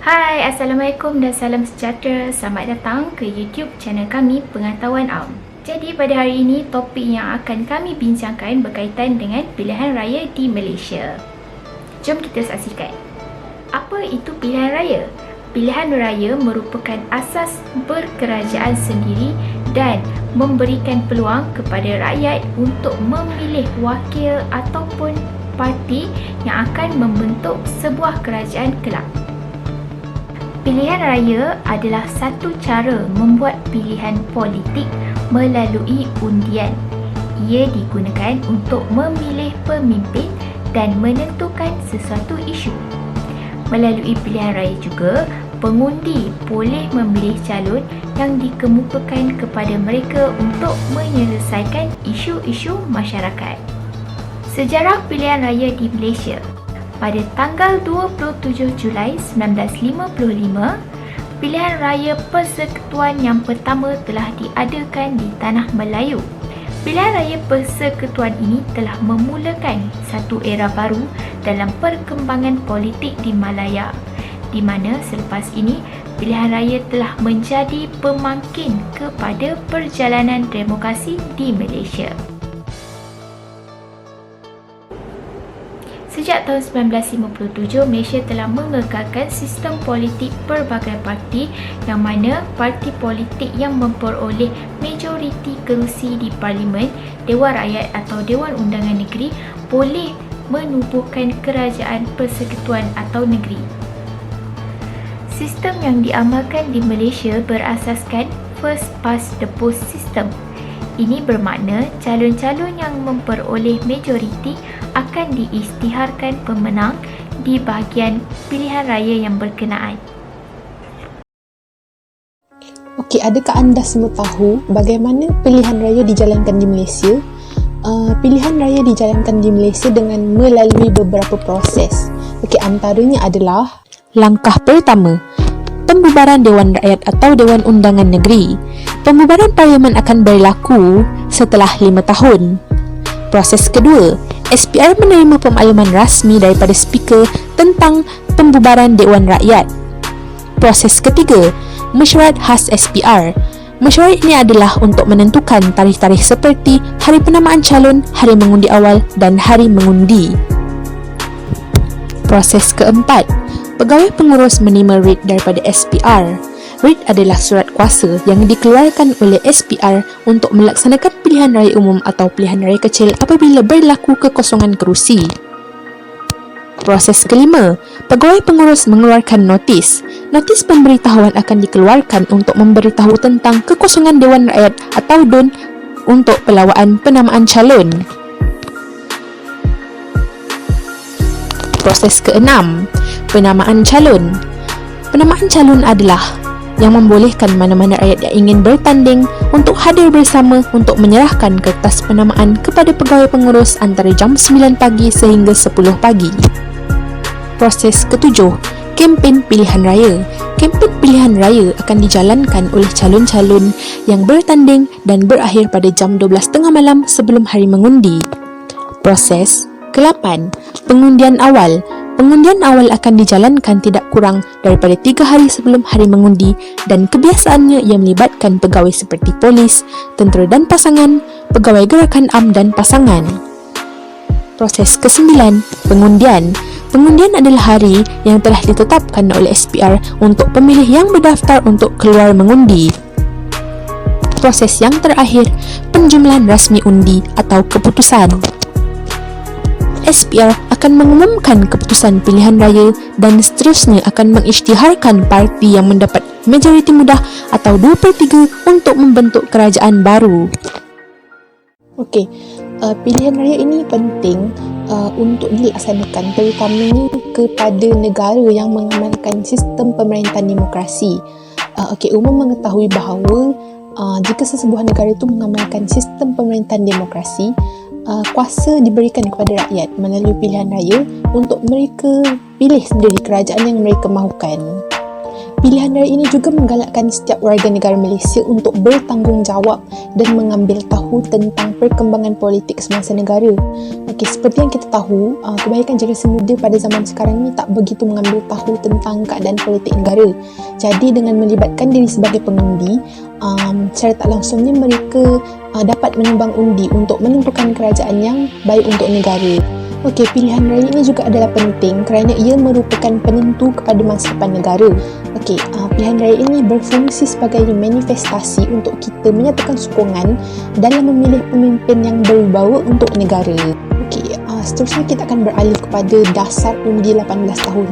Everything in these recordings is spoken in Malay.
Hai, Assalamualaikum dan salam sejahtera. Selamat datang ke YouTube channel kami, Pengetahuan Awam. Jadi pada hari ini, topik yang akan kami bincangkan berkaitan dengan pilihan raya di Malaysia. Jom kita saksikan. Apa itu pilihan raya? Pilihan raya merupakan asas berkerajaan sendiri dan memberikan peluang kepada rakyat untuk memilih wakil ataupun parti yang akan membentuk sebuah kerajaan kelak. Pilihan raya adalah satu cara membuat pilihan politik melalui undian. Ia digunakan untuk memilih pemimpin dan menentukan sesuatu isu. Melalui pilihan raya juga, pengundi boleh memilih calon yang dikemukakan kepada mereka untuk menyelesaikan isu-isu masyarakat. Sejarah pilihan raya di Malaysia. Pada tanggal 27 Julai 1955, pilihan raya persekutuan yang pertama telah diadakan di Tanah Melayu. Pilihan raya persekutuan ini telah memulakan satu era baru dalam perkembangan politik di Malaya, di mana selepas ini pilihan raya telah menjadi pemangkin kepada perjalanan demokrasi di Malaysia. Sejak tahun 1957, Malaysia telah mengekalkan sistem politik pelbagai parti yang mana parti politik yang memperoleh majoriti kerusi di Parlimen, Dewan Rakyat atau Dewan Undangan Negeri boleh menubuhkan kerajaan persekutuan atau negeri. Sistem yang diamalkan di Malaysia berasaskan first past the post system. Ini bermakna calon-calon yang memperoleh majoriti akan diisytiharkan pemenang di bahagian pilihan raya yang berkenaan. Okey, adakah anda semua tahu bagaimana pilihan raya dijalankan di Malaysia? Pilihan raya dijalankan di Malaysia dengan melalui beberapa proses. Okey, antaranya adalah langkah pertama, pembubaran Dewan Rakyat atau Dewan Undangan Negeri. Pembubaran Parlimen akan berlaku setelah 5 tahun. Proses kedua, SPR menerima pemakluman rasmi daripada Speaker tentang pembubaran Dewan Rakyat. Proses ketiga, mesyuarat khas SPR. Mesyuarat ini adalah untuk menentukan tarikh-tarikh seperti hari penamaan calon, hari mengundi awal dan hari mengundi. Proses keempat, pegawai pengurus menerima writ daripada SPR. Writ adalah surat kuasa yang dikeluarkan oleh SPR untuk melaksanakan pilihan raya umum atau pilihan raya kecil apabila berlaku kekosongan kerusi. Proses kelima, pegawai pengurus mengeluarkan notis. Notis pemberitahuan akan dikeluarkan untuk memberitahu tentang kekosongan Dewan Rakyat atau DUN untuk pelawaan penamaan calon. Proses keenam, penamaan calon. Penamaan calon adalah yang membolehkan mana-mana rakyat yang ingin bertanding untuk hadir bersama untuk menyerahkan kertas penamaan kepada pegawai pengurus antara jam 9 pagi sehingga 10 pagi. Proses ketujuh, kempen pilihan raya. Kempen pilihan raya akan dijalankan oleh calon-calon yang bertanding dan berakhir pada jam 12.30 malam sebelum hari mengundi. Proses ke-8, pengundian awal. Pengundian awal akan dijalankan tidak kurang daripada 3 hari sebelum hari mengundi dan kebiasaannya ia melibatkan pegawai seperti polis, tentera dan pasangan, pegawai gerakan am dan pasangan. Proses ke-9, pengundian. Pengundian adalah hari yang telah ditetapkan oleh SPR untuk pemilih yang berdaftar untuk keluar mengundi. Proses yang terakhir, penjumlahan rasmi undi atau keputusan. SPR akan mengumumkan keputusan pilihan raya dan seterusnya akan mengisytiharkan parti yang mendapat majoriti mudah atau 2/3 untuk membentuk kerajaan baru. Okey, pilihan raya ini penting untuk dilaksanakan terutamanya kepada negara yang mengamalkan sistem pemerintahan demokrasi. Okey, umum mengetahui bahawa jika sesebuah negara itu mengamalkan sistem pemerintahan demokrasi, kuasa diberikan kepada rakyat melalui pilihan raya untuk mereka pilih sendiri kerajaan yang mereka mahukan. Pilihan raya ini juga menggalakkan setiap warga negara Malaysia untuk bertanggungjawab dan mengambil tahu tentang perkembangan politik semasa negara. Okey, seperti yang kita tahu, kebanyakan generasi muda pada zaman sekarang ni tak begitu mengambil tahu tentang keadaan politik negara. Jadi dengan melibatkan diri sebagai pengundi, secara tak langsungnya mereka dapat menyumbang undi untuk menentukan kerajaan yang baik untuk negara. Okey, pilihan raya ini juga adalah penting kerana ia merupakan penentu kepada masa depan negara. Okey, pilihan raya ini berfungsi sebagai manifestasi untuk kita menyatakan sokongan dalam memilih pemimpin yang berwibawa untuk negara. Okey, seterusnya kita akan beralih kepada dasar undi 18 tahun.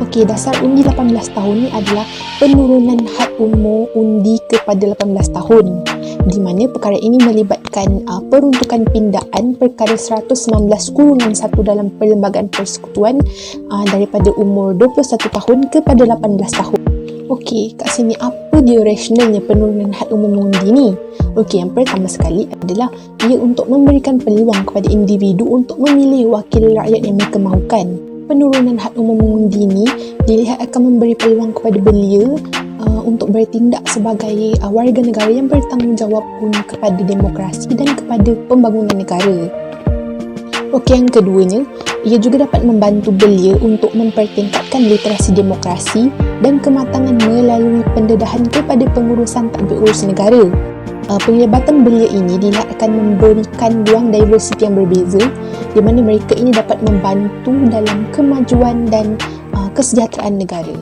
Okey, dasar undi 18 tahun ni adalah penurunan had umur undi kepada 18 tahun, di mana perkara ini melibatkan peruntukan pindaan perkara 119/1 dalam Perlembagaan Persekutuan daripada umur 21 tahun kepada 18 tahun. Okey, kat sini apa dia rasionalnya penurunan had umur mengundi ni? Okey, yang pertama sekali adalah ia untuk memberikan peluang kepada individu untuk memilih wakil rakyat yang mereka mahukan. Penurunan had umur mengundi ni dilihat akan memberi peluang kepada belia untuk bertindak sebagai warga negara yang bertanggungjawab kepada demokrasi dan kepada pembangunan negara. Okey, yang keduanya, ia juga dapat membantu belia untuk mempertingkatkan literasi demokrasi dan kematangan melalui pendedahan kepada pengurusan tadbir urus negara. Penglibatan belia ini dilihat akan memberikan ruang diversiti yang berbeza, di mana mereka ini dapat membantu dalam kemajuan dan kesejahteraan negara.